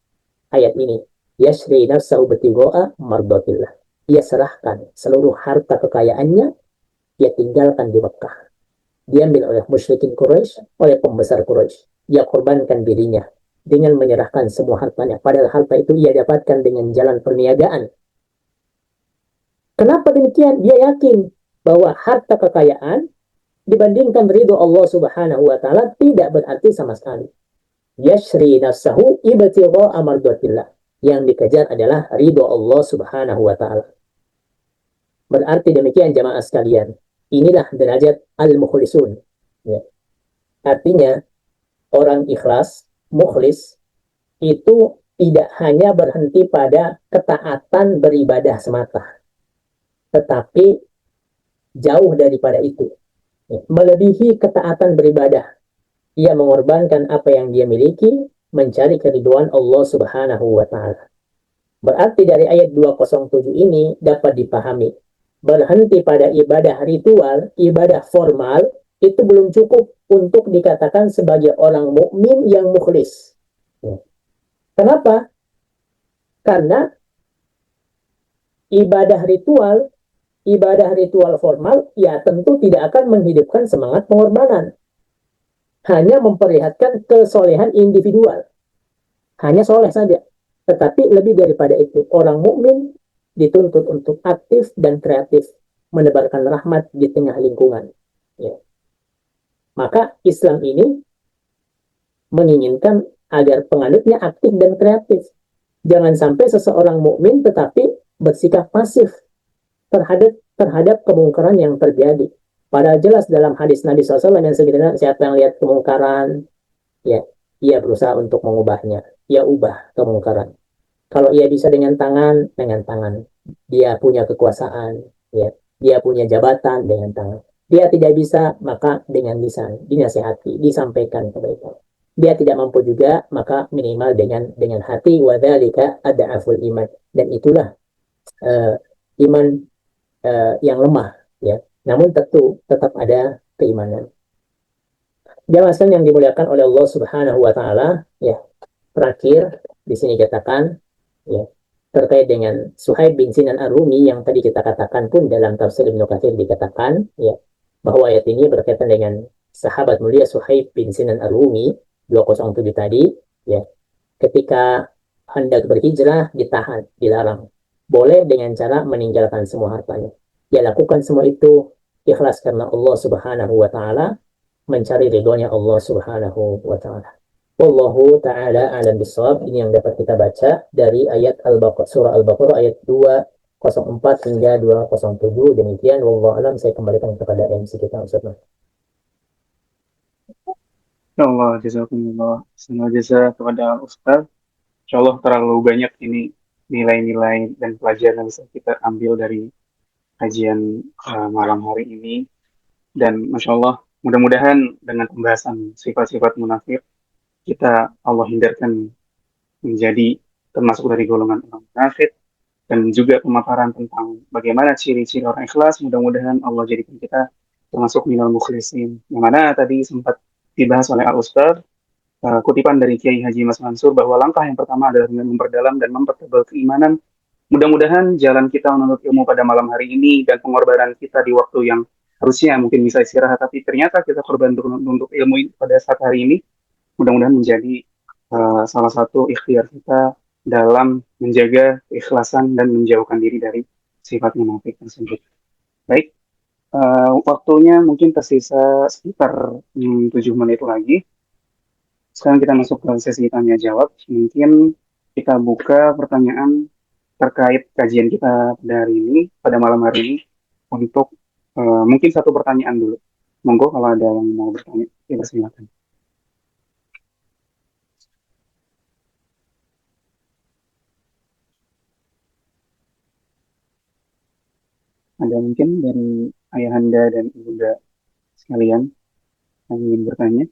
Ayat ini. Yashri nafsahu batigo'a mardotillah. Ia serahkan seluruh harta kekayaannya, ia tinggalkan di Mekah. Diambil oleh musyrikin Quraisy, oleh pembesar Quraisy. Ia korbankan dirinya dengan menyerahkan semua hartanya. Padahal harta itu ia dapatkan dengan jalan perniagaan. Kenapa demikian? Dia yakin bahwa harta kekayaan dibandingkan ridho Allah Subhanahu wa taala tidak berarti sama sekali. Yashri nafsahu ibtigha'a mardatillah. Yang dikejar adalah ridho Allah Subhanahu wa taala. Berarti demikian jamaah sekalian. Inilah derajat al-mukhlisun. Ya. Artinya orang ikhlas, mukhlis itu tidak hanya berhenti pada ketaatan beribadah semata, tetapi jauh daripada itu, melebihi ketaatan beribadah. Ia mengorbankan apa yang dia miliki, mencari keridhaan Allah Subhanahu wa taala. Berarti dari ayat 207 ini dapat dipahami, berhenti pada ibadah ritual, ibadah formal, itu belum cukup untuk dikatakan sebagai orang mukmin yang mukhlis. Kenapa? Karena ibadah ritual formal, ya tentu tidak akan menghidupkan semangat pengorbanan. Hanya memperlihatkan kesolehan individual. Hanya soleh saja. Tetapi lebih daripada itu, orang mukmin dituntut untuk aktif dan kreatif, menebarkan rahmat di tengah lingkungan. Ya. Maka Islam ini menginginkan agar penganutnya aktif dan kreatif. Jangan sampai seseorang mukmin tetapi bersikap pasif terhadap kemungkaran yang terjadi. Padahal jelas dalam hadis Nabi SAW yang sebenarnya siapa yang lihat kemungkaran, ya, ia berusaha untuk mengubahnya. Ia ubah kemungkaran. Kalau ia bisa dengan tangan, dia punya kekuasaan, ya, dia punya jabatan dengan tangan. Dia tidak bisa, maka dengan lisan, dinasihati, disampaikan kebaikan. Dia tidak mampu juga, maka minimal dengan hati. Wadzalika ad'aful iman. Dan itulah iman yang lemah, ya. Namun tetap ada keimanan. Jamaah yang dimuliakan oleh Allah Subhanahu wa taala, ya. Terakhir di sini katakan, ya, terkait dengan Suhaib bin Sinan Ar-Rumi yang tadi kita katakan pun dalam tafsir Ibnu Katsir dikatakan, ya, bahwa ayat ini berkaitan dengan sahabat mulia Suhaib bin Sinan Ar-Rumi 207 tadi, ya, ketika hendak berhijrah ditahan, dilarang. Boleh dengan cara meninggalkan semua hartanya. Dia lakukan semua itu ikhlas karena Allah Subhanahu wa taala, mencari ridhonya Allah Subhanahu wa taala. Wallahu taala alam bisawab. Ini yang dapat kita baca dari ayat Al-Baqarah, surah Al-Baqarah ayat 204 hingga 207. Demikian, wallahu alam. Saya kembalikan kepada MC kita, Ustaz. Ya Allah, jazakumullah. Semoga jasa kepada Ustaz. Insya Allah terlalu banyak ini nilai-nilai dan pelajaran yang bisa kita ambil dari kajian malam hari ini. Dan Masya Allah, mudah-mudahan dengan pembahasan sifat-sifat munafik, kita Allah hindarkan menjadi termasuk dari golongan orang munafik, dan juga pemaparan tentang bagaimana ciri-ciri orang ikhlas. Mudah-mudahan Allah jadikan kita termasuk minal mukhlisin. Yang mana tadi sempat dibahas oleh Al-Ustaz, kutipan dari Kiai Haji Mas Mansur, bahwa langkah yang pertama adalah dengan memperdalam dan mempertebal keimanan. Mudah-mudahan jalan kita menuntut ilmu pada malam hari ini dan pengorbanan kita di waktu yang harusnya mungkin bisa istirahat, tapi ternyata kita korban untuk ilmu ini pada saat hari ini, mudah-mudahan menjadi salah satu ikhtiar kita dalam menjaga keikhlasan dan menjauhkan diri dari sifat munafik tersebut. Baik, waktunya mungkin tersisa sekitar 7 menit lagi. Sekarang kita masuk ke sesi tanya jawab. Mungkin kita buka pertanyaan terkait kajian kita pada hari ini, pada malam hari ini, untuk mungkin satu pertanyaan dulu. Monggo kalau ada yang mau bertanya, kita silakan. Ada mungkin dari ayahanda dan ibunda sekalian yang ingin bertanya?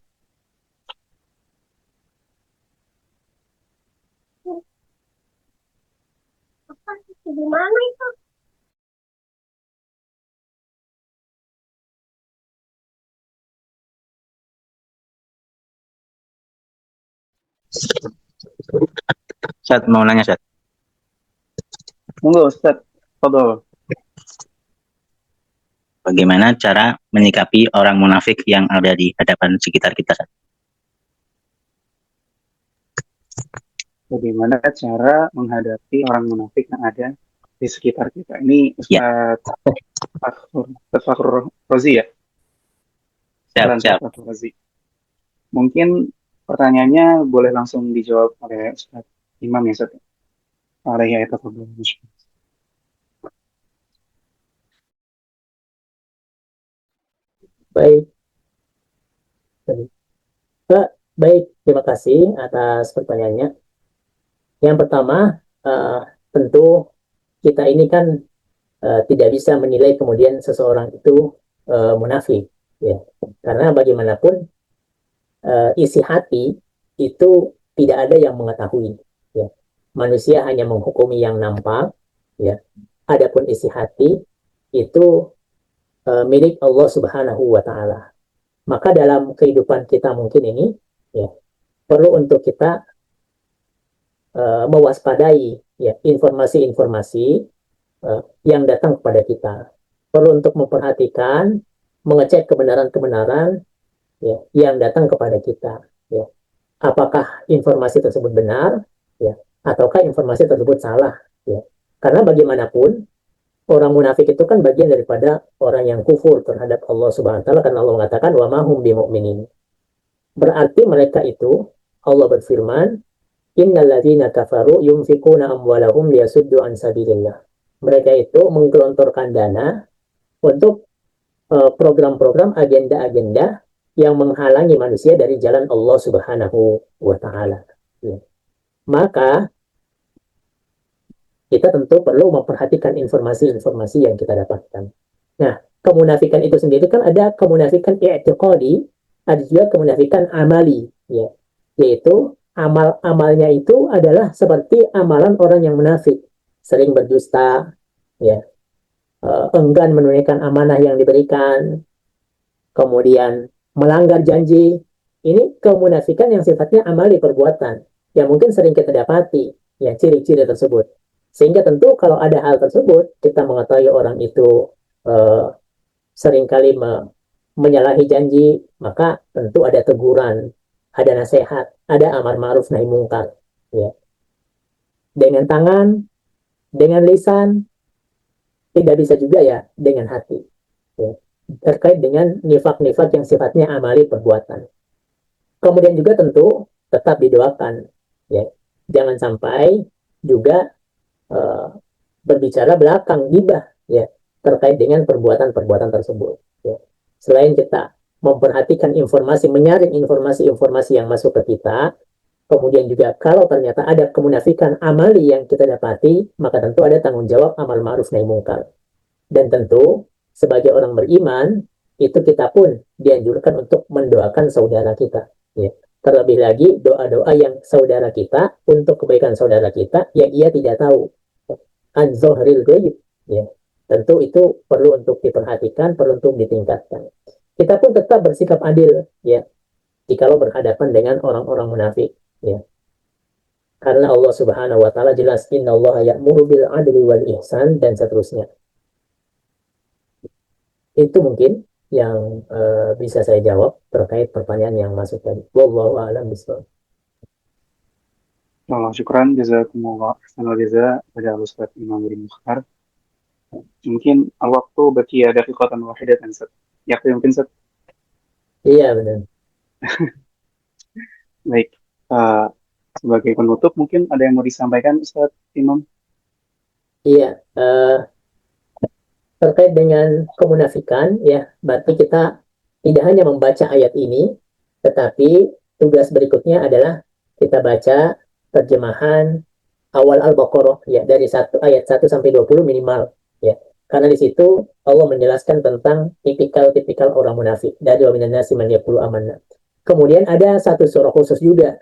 Di mana itu? Ustaz mau nanya, Ustaz. Monggo Ustaz, fadhol. Bagaimana cara menyikapi orang munafik yang ada di hadapan sekitar kita, Ustaz? Bagaimana cara menghadapi orang munafik yang ada di sekitar kita? Ini Ustaz Fakhrur Razi ya? Siap. Fakhrur Razi. Mungkin pertanyaannya boleh langsung dijawab oleh Ustaz Imam ya, Ustaz. Alaihi ayatullah. Baik. Baik, terima kasih atas pertanyaannya. Yang pertama, tentu kita ini kan tidak bisa menilai kemudian seseorang itu munafik, ya. Karena bagaimanapun isi hati itu tidak ada yang mengetahui, ya. Manusia hanya menghukumi yang nampak, ya. Adapun isi hati itu milik Allah Subhanahu wa taala. Maka dalam kehidupan kita mungkin ini, ya, perlu untuk kita mewaspadai, ya, informasi-informasi yang datang kepada kita. Perlu untuk memperhatikan, mengecek kebenaran-kebenaran, ya, yang datang kepada kita, ya. Apakah informasi tersebut benar, ya, ataukah informasi tersebut salah, ya. Karena bagaimanapun orang munafik itu kan bagian daripada orang yang kufur terhadap Allah Subhanahu wa taala, karena Allah mengatakan wa ma hum bimu'minin. Berarti mereka itu, Allah berfirman, innal ladzina kafaru yunfikuna amwalahum liyasuddu an sabilillah. Mereka itu menggelontorkan dana untuk program-program, agenda-agenda yang menghalangi manusia dari jalan Allah Subhanahu wa taala. Ya. Maka kita tentu perlu memperhatikan informasi-informasi yang kita dapatkan. Nah, kemunafikan itu sendiri kan ada kemunafikan i'tiqadi, ada juga kemunafikan amali, ya. Yaitu amalnya itu adalah seperti amalan orang yang munafik, sering berdusta, ya, enggan menunaikan amanah yang diberikan, kemudian melanggar janji. Ini kemunafikan yang sifatnya amali, perbuatan, yang mungkin sering kita dapati, ya, ciri-ciri tersebut. Sehingga tentu kalau ada hal tersebut, kita mengetahui orang itu seringkali menyalahi janji, maka tentu ada teguran, ada nasihat, ada amar ma'ruf nahi mungkar. Ya. Dengan tangan, dengan lisan, tidak bisa juga ya dengan hati. Ya. Terkait dengan nifak-nifak yang sifatnya amali perbuatan. Kemudian juga tentu tetap didoakan. Ya. Jangan sampai juga berbicara belakang, gibah, ya, terkait dengan perbuatan-perbuatan tersebut. Ya. Selain kita memperhatikan informasi, menyaring informasi-informasi yang masuk ke kita, kemudian juga kalau ternyata ada kemunafikan amali yang kita dapati, maka tentu ada tanggung jawab amal ma'ruf nahi mungkar. Dan tentu sebagai orang beriman, itu kita pun dianjurkan untuk mendoakan saudara kita. Ya. Terlebih lagi doa-doa yang saudara kita, untuk kebaikan saudara kita yang ia tidak tahu. An-zohril ghaib, ya. Tentu itu perlu untuk diperhatikan, perlu untuk ditingkatkan. Kita pun tetap bersikap adil, ya, jikalau berhadapan dengan orang-orang munafik, ya. Karena Allah Subhanahu wa taala jelas, innallaha ya'muru bil adli wal ihsan, dan seterusnya. Itu mungkin yang bisa saya jawab terkait pertanyaan yang masuk tadi. Wallahu a'lam bishawab. Allah syukran, jazakumullah ahsanal jaza pada Ustaz Imam Muhammad Mukhtar. Mungkin waktu bagi ada kekuatan wahidatan, Ustaz. Yakni mungkin, Ustaz. Iya, benar. Baik, sebagai penutup mungkin ada yang mau disampaikan, Ustaz Imam? Iya, terkait dengan kemunafikan, ya, berarti kita tidak hanya membaca ayat ini, tetapi tugas berikutnya adalah kita baca terjemahan awal Al-Baqarah, ya, dari ayat 1 sampai 20 minimal, ya. Karena di situ Allah menjelaskan tentang tipikal-tipikal orang munafik, dari wa minan nasi man yaqulu amanna. Kemudian ada satu surah khusus juga,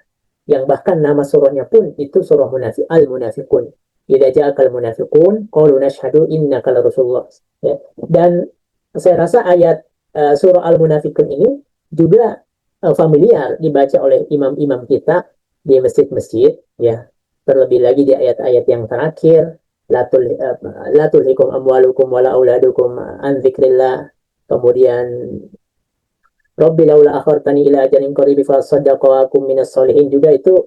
yang bahkan nama surahnya pun itu surah munafik, Al-Munafiqun. Idza ja'akal munafiqun qalu nashhadu innaka la rasulullah. Ya. Dan saya rasa ayat surah Al-Munafiqun ini juga familiar dibaca oleh imam-imam kita di masjid-masjid, ya. Terlebih lagi di ayat-ayat yang terakhir, la tulhikum amwalukum wala auladukum an dzikrillah. Kemudian Rabbi laula akhartani ila ajalin qarib fa asaddaqu wa akum minas solihin, juga itu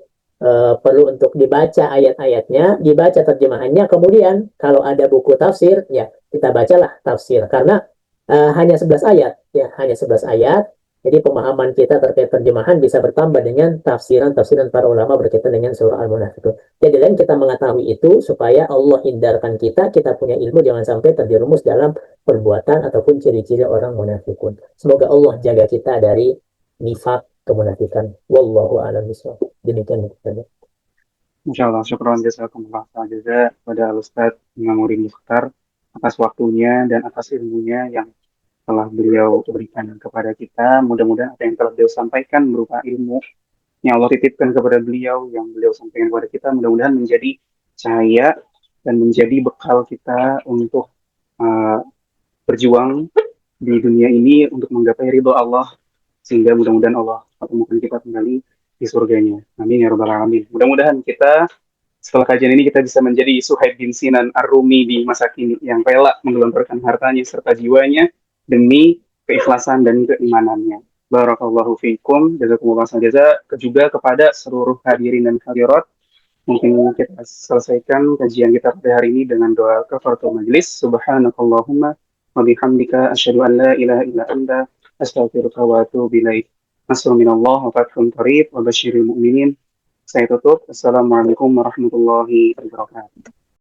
perlu untuk dibaca ayat-ayatnya, dibaca terjemahannya. Kemudian kalau ada buku tafsir, ya kita bacalah tafsir, karena hanya 11 ayat, ya, hanya 11 ayat. Jadi pemahaman kita terkait terjemahan bisa bertambah dengan tafsiran-tafsiran para ulama berkaitan dengan surah Al-Munafiqun. Jadi lain kita mengetahui itu supaya Allah hindarkan kita punya ilmu jangan sampai terjerumus dalam perbuatan ataupun ciri-ciri orang munafikun. Semoga Allah jaga kita dari nifak, kemunafikan. Wallahu a'lam bishawab. Demikian saja. Insyaallah, syukran jazakumullah khairan kepada Ustaz Imam Mukhtar atas waktunya dan atas ilmunya yang telah beliau berikan kepada kita. Mudah-mudahan apa yang telah beliau sampaikan berupa ilmu yang Allah titipkan kepada beliau, yang beliau sampaikan kepada kita, mudah-mudahan menjadi cahaya dan menjadi bekal kita untuk berjuang di dunia ini untuk menggapai ridho Allah, sehingga mudah-mudahan Allah pertemukan kita kembali di surganya. Amin ya rabbal alamin. Mudah-mudahan kita setelah kajian ini kita bisa menjadi Suhaib bin Sinan Ar-Rumi di masa kini, yang rela menggelontorkan hartanya serta jiwanya demi keikhlasan dan keimanannya. Barakallahu fiikum, jazakumullah jaza juga kepada seluruh hadirin dan hadirat. Mungkin kita selesaikan kajian kita pada hari ini dengan doa kafaratul majlis. Subhanakallahumma wa bihamdika asyhadu an la ilaha illa anta astaghfiruka wa atubu ilaik. Nasrun minallah wa fathun qarib wa basyiril mu'minin. Saya tutup. Assalamualaikum warahmatullahi wabarakatuh.